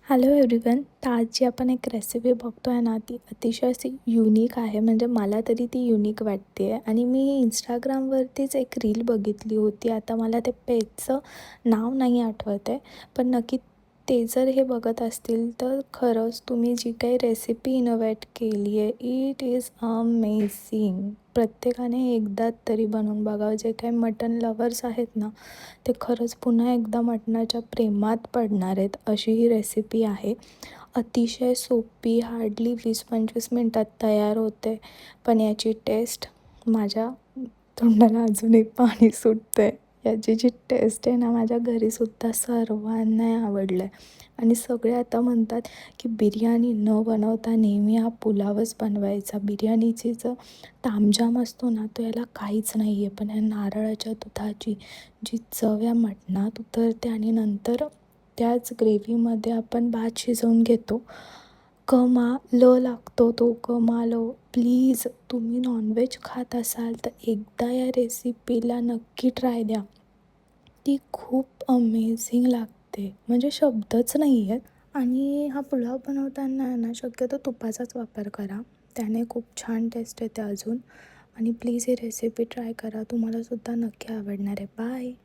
Hello everyone. तर आज जी आपण एक रेसिपी बघतो आहे ना, ती अतिशय अशी युनिक आहे. म्हणजे मला तरी ती युनिक वाटते आहे. आणि मी इंस्टाग्रामवरतीच एक रील बघितली होती. आता मला ते पेजचं नाव नाही आठवत आहे, पण नक्की ते जर हे बघत असतील तर खरंच तुम्ही जी काही रेसिपी इनोव्हेट केली आहे, इट इज अमेझिंग. प्रत्येकाने एकदा तरी बनवून बघावं. जे काही मटन लवर्स आहेत ना, ते खरंच पुन्हा एकदा मटणाच्या प्रेमात पडणार आहेत, अशी ही रेसिपी आहे. अतिशय सोपी, हार्डली 20-25 मिनटात तयार होते. पण याची टेस्ट माझ्या तोंडाला अजूनही पाणी सुटतं आहे. याची जी टेस्ट आहे ना, माझ्या घरीसुद्धा सर्वांना आवडलं आहे. आणि सगळे आता म्हणतात की बिर्याणी न बनवता नेहमी हा पुलावच बनवायचा. बिर्याणीची जो तामझाम असतो ना, तो याला काहीच नाही आहे. पण या नारळाच्या दुधाची जी चव या मटणात उतरते आणि नंतर त्याच ग्रेव्हीमध्ये आपण भात शिजवून घेतो. कमाल लागतो तो, कमाल. प्लीज तुम्ही नॉनव्हेज खात असाल तर एकदा या रेसिपीला नक्की ट्राय द्या. ती खूप अमेझिंग लागते, म्हणजे शब्दच नाही आहेत. आणि हा पुलाव बनवताना ना शक्यतो तुपाचाच वापर करा, त्याने खूप छान टेस्ट येते अजून. आणि प्लीज ही रेसिपी ट्राय करा, तुम्हालासुद्धा नक्की आवडणार आहे. बाय.